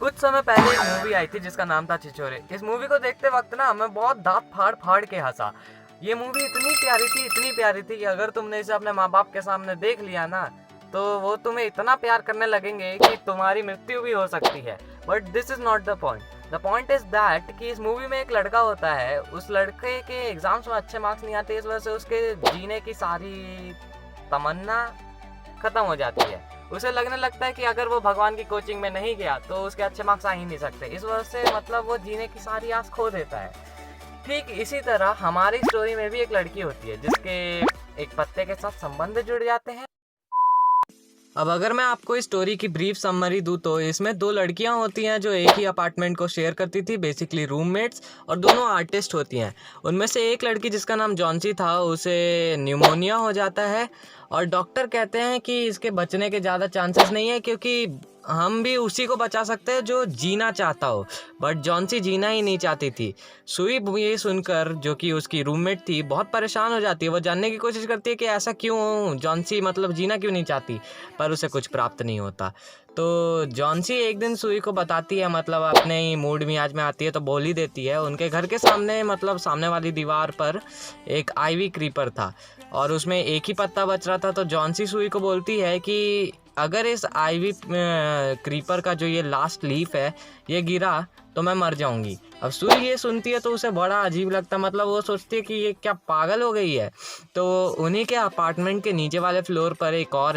कुछ समय पहले एक मूवी आई थी जिसका नाम था छिछोरे। इस मूवी को देखते वक्त ना मैं बहुत दांत फाड़ फाड़ के हंसा। ये मूवी इतनी प्यारी थी कि अगर तुमने इसे अपने माँ बाप के सामने देख लिया ना तो वो तुम्हें इतना प्यार करने लगेंगे कि तुम्हारी मृत्यु भी हो सकती है। But this is not the point. The point is that कि इस मूवी में एक लड़का होता है, उस लड़के के एग्जाम्स में अच्छे मार्क्स नहीं आते, इस वजह से उसके जीने की सारी तमन्ना खत्म हो जाती है। उसे लगने लगता है कि अगर वो भगवान की कोचिंग में नहीं गया तो उसके अच्छे मार्क्स आ ही नहीं सकते। इस वजह से मतलब वो जीने की सारी आस खो देता है। ठीक इसी तरह हमारी स्टोरी में भी एक लड़की होती है जिसके एक पत्ते के साथ संबंध जुड़ जाते हैं। अब अगर मैं आपको इस स्टोरी की ब्रीफ समरी दूं तो इसमें दो लड़कियां होती हैं जो एक ही अपार्टमेंट को शेयर करती थी, बेसिकली रूममेट्स, और दोनों आर्टिस्ट होती हैं। उनमें से एक लड़की जिसका नाम जॉन्सी था उसे न्यूमोनिया हो जाता है और डॉक्टर कहते हैं कि इसके बचने के ज़्यादा चांसेस नहीं है क्योंकि हम भी उसी को बचा सकते हैं जो जीना चाहता हो। बट जॉन्सी जीना ही नहीं चाहती थी। सुई ये सुनकर, जो कि उसकी रूममेट थी, बहुत परेशान हो जाती है। वो जानने की कोशिश करती है कि ऐसा क्यों जॉन्सी मतलब जीना क्यों नहीं चाहती, पर उसे कुछ प्राप्त नहीं होता। तो जॉन्सी एक दिन सुई को बताती है, मतलब अपने ही मूड मिजाज में आती है तो बोल ही देती है। उनके घर के सामने मतलब सामने वाली दीवार पर एक आईवी क्रीपर था और उसमें एक ही पत्ता बच रहा था। तो जॉन्सी सुई को बोलती है कि अगर इस आईवी क्रीपर का जो ये लास्ट लीफ है ये गिरा तो मैं मर जाऊंगी। अब सुई ये सुनती है तो उसे बड़ा अजीब लगता है, मतलब वो सोचती है कि ये क्या पागल हो गई है। तो उन्हीं के अपार्टमेंट के नीचे वाले फ्लोर पर एक और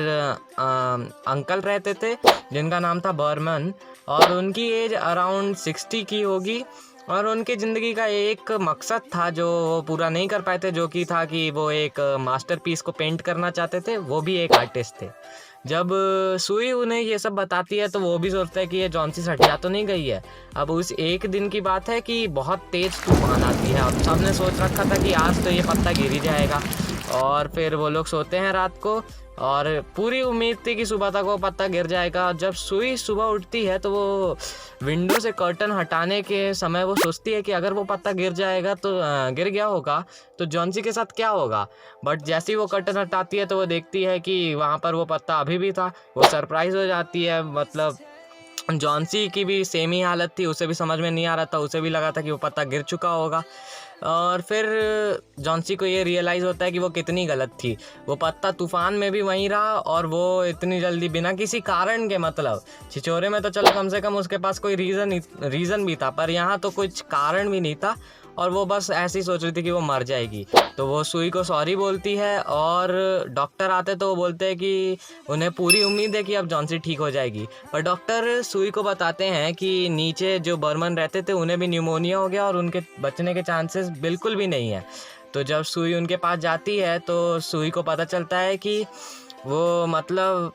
अंकल रहते थे जिनका नाम था बर्मन, और उनकी एज अराउंड 60 की होगी। और उनकी ज़िंदगी का एक मकसद था जो वो पूरा नहीं कर पाए थे, जो कि था कि वो एक मास्टरपीस को पेंट करना चाहते थे। वो भी एक आर्टिस्ट थे। जब सुई उन्हें ये सब बताती है तो वो भी सोचता है कि ये जॉन्सी सटिया तो नहीं गई है। अब उस एक दिन की बात है कि बहुत तेज़ तूफान आती है। अब सबने सोच रखा था कि आज तो ये पत्ता गिर ही जाएगा, और फिर वो लोग सोते हैं रात को और पूरी उम्मीद थी कि सुबह तक वो पत्ता गिर जाएगा। जब सुई सुबह उठती है तो वो विंडो से कर्टन हटाने के समय वो सोचती है कि अगर वो पत्ता गिर जाएगा तो गिर गया होगा तो जॉन्सी के साथ क्या होगा। बट जैसे ही वो कर्टन हटाती है तो वो देखती है कि वहाँ पर वो पत्ता अभी भी था। वो सरप्राइज़ हो जाती है। मतलब जॉन्सी की भी सेम ही हालत थी, उसे भी समझ में नहीं आ रहा था, उसे भी लगा था कि वो पत्ता गिर चुका होगा। और फिर जॉन्सी को ये रियलाइज़ होता है कि वो कितनी गलत थी। वो पत्ता तूफ़ान में भी वहीं रहा और वो इतनी जल्दी बिना किसी कारण के, मतलब छिछोरे में तो चलो कम से कम उसके पास कोई रीज़न भी था, पर यहाँ तो कुछ कारण भी नहीं था और वो बस ऐसे ही सोच रही थी कि वो मर जाएगी। तो वो सुई को सॉरी बोलती है और डॉक्टर आते तो वो बोलते हैं कि उन्हें पूरी उम्मीद है कि अब जॉन्सी ठीक हो जाएगी। पर डॉक्टर सुई को बताते हैं कि नीचे जो बर्मन रहते थे उन्हें भी न्यूमोनिया हो गया और उनके बचने के चांसेस बिल्कुल भी नहीं है। तो जब सुई उनके पास जाती है तो सुई को पता चलता है कि वो मतलब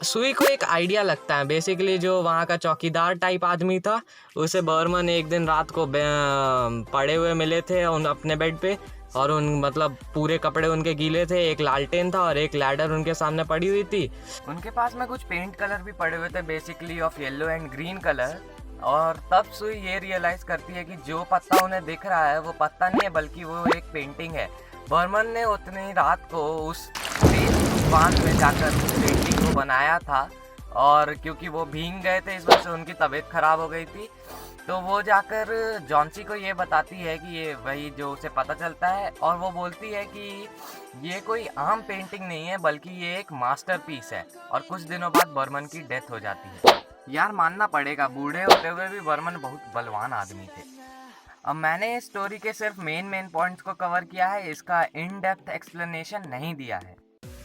सुई को एक आइडिया लगता है। बेसिकली जो वहाँ का चौकीदार टाइप आदमी था उसे बर्मन एक दिन रात को पड़े हुए मिले थे उन अपने बेड पे, और उन मतलब पूरे कपड़े उनके गीले थे। एक लालटेन था और एक लैडर उनके सामने पड़ी हुई थी। उनके पास में कुछ पेंट कलर भी पड़े हुए थे, basically of yellow and green colour. और तब सुई ये रियलाइज़ करती है कि जो पत्ता उन्हें दिख रहा है वो पत्ता नहीं है बल्कि वो एक पेंटिंग है। बर्मन ने उतनी रात को उस तूफान में जाकर उस पेंटिंग को बनाया था, और क्योंकि वो भीग गए थे इस वजह से उनकी तबीयत ख़राब हो गई थी। तो वो जाकर जॉन्सी को ये बताती है कि ये वही जो उसे पता चलता है, और वो बोलती है कि ये कोई आम पेंटिंग नहीं है बल्कि ये एक मास्टरपीस है। और कुछ दिनों बाद बर्मन की डेथ हो जाती है। यार मानना पड़ेगा, बूढ़े होते हुए भी बर्मन बहुत बलवान आदमी थे। अब मैंने इस स्टोरी के सिर्फ मेन पॉइंट्स को कवर किया है, इसका इन डेप्थ एक्सप्लेनेशन नहीं दिया है।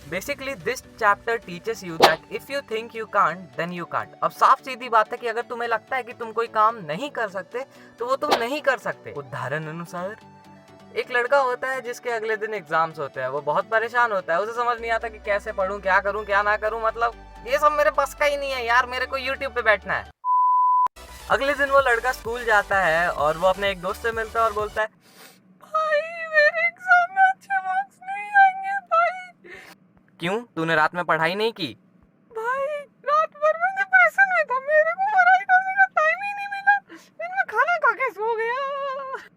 Basically this chapter teaches you that if you think you can't then you can't. अब साफ सीधी बात है कि अगर तुम्हें लगता है कि तुम कोई काम नहीं कर सकते तो वो तुम नहीं कर सकते। उदाहरण अनुसार एक लड़का होता है जिसके अगले दिन एग्जाम्स होते हैं। वो बहुत परेशान होता है, उसे समझ नहीं आता कि कैसे पढूं, क्या करूं क्या ना करूं, मतलब ये सब मेरे बस का ही नहीं है यार, मेरे को यूट्यूब पे बैठना है। अगले दिन वो लड़का स्कूल जाता है और वो अपने एक दोस्त से मिलता है और बोलता है, भाई मेरे एग्जाम में अच्छे मार्क्स नहीं आएंगे भाई। क्यों, तूने रात में पढ़ाई नहीं की? भाई रात भर मैं डिप्रेशन में था, मेरे को पढ़ाई करने का टाइम ही नहीं मिला, फिर मैं खाना खा के सो गया।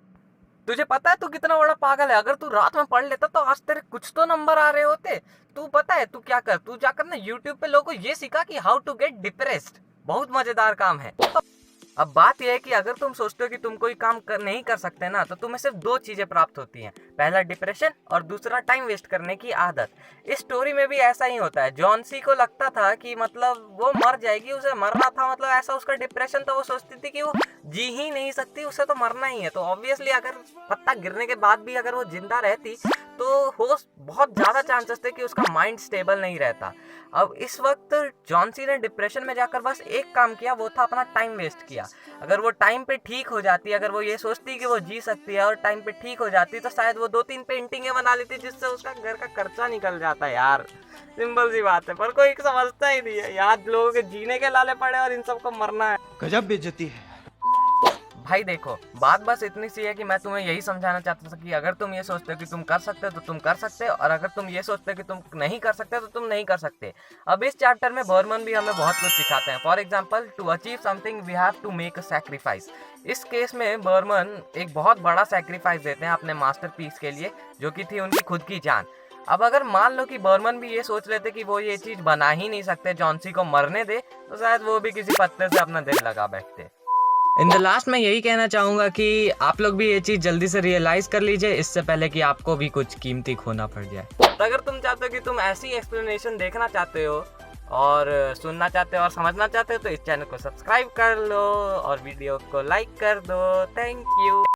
तुझे पता है तू कितना बड़ा पागल है? अगर तू रात में पढ़ लेता तो आज तेरे कुछ तो नंबर आ रहे होते। तू पता है तू क्या कर, तू जाकर ना यूट्यूब पे लोगों को ये सिखा कि हाउ टू गेट डिप्रेस्ड। बहुत मजेदार काम है। अब बात यह है कि अगर तुम सोचते हो कि तुम कोई काम नहीं कर सकते ना, तो तुम्हें सिर्फ दो चीजें प्राप्त होती हैं, पहला डिप्रेशन और दूसरा टाइम वेस्ट करने की आदत। इस स्टोरी में भी ऐसा ही होता है। जॉन सी को लगता था कि मतलब वो मर जाएगी, उसे मरना था, मतलब ऐसा उसका डिप्रेशन था, वो सोचती थी कि वो जी ही नहीं सकती, उसे तो मरना ही है। तो ऑब्वियसली अगर पत्ता गिरने के बाद भी अगर वो जिंदा रहती तो हो बहुत ज़्यादा चांसेस थे कि उसका माइंड स्टेबल नहीं रहता। अब इस वक्त जॉन सी ने डिप्रेशन में जाकर बस एक काम किया, वो था अपना टाइम वेस्ट किया। अगर वो टाइम पे ठीक हो जाती, अगर वो ये सोचती कि वो जी सकती है और टाइम पे ठीक हो जाती, तो शायद वो 2-3 पेंटिंगें बना लेती जिससे उसका घर का खर्चा निकल जाता यार। सिंपल सी बात है, पर कोई समझता ही नहीं है यार। लोगों के जीने के लाले पड़े और इन सबको मरना है। गजब बेइज्जती है। भाई देखो, बात बस इतनी सी है कि मैं तुम्हें यही समझाना चाहता था कि अगर तुम ये सोचते हो कि तुम कर सकते हो तो तुम कर सकते हो, और अगर तुम ये सोचते हो कि तुम नहीं कर सकते तो तुम नहीं कर सकते। अब इस चैप्टर में बर्मन भी हमें बहुत कुछ सिखाते हैं। For example, to achieve something we have to make a sacrifice. इस केस में बर्मन एक बहुत बड़ा सैक्रिफाइस देते हैं अपने मास्टरपीस के लिए, जो कि थी उनकी खुद की जान। अब अगर मान लो कि बर्मन भी ये सोच लेते कि वो ये चीज बना ही नहीं सकते, जॉनसी को मरने दे, तो शायद वो भी किसी पत्ते से अपना दिल लगा बैठते। इन द लास्ट मैं यही कहना चाहूँगा कि आप लोग भी ये चीज़ जल्दी से रियलाइज़ कर लीजिए, इससे पहले कि आपको भी कुछ कीमती खोना पड़ जाए। तो अगर तुम चाहते हो कि तुम ऐसी एक्सप्लेनेशन देखना चाहते हो और सुनना चाहते हो और समझना चाहते हो, तो इस चैनल को सब्सक्राइब कर लो और वीडियो को लाइक कर दो। Thank you.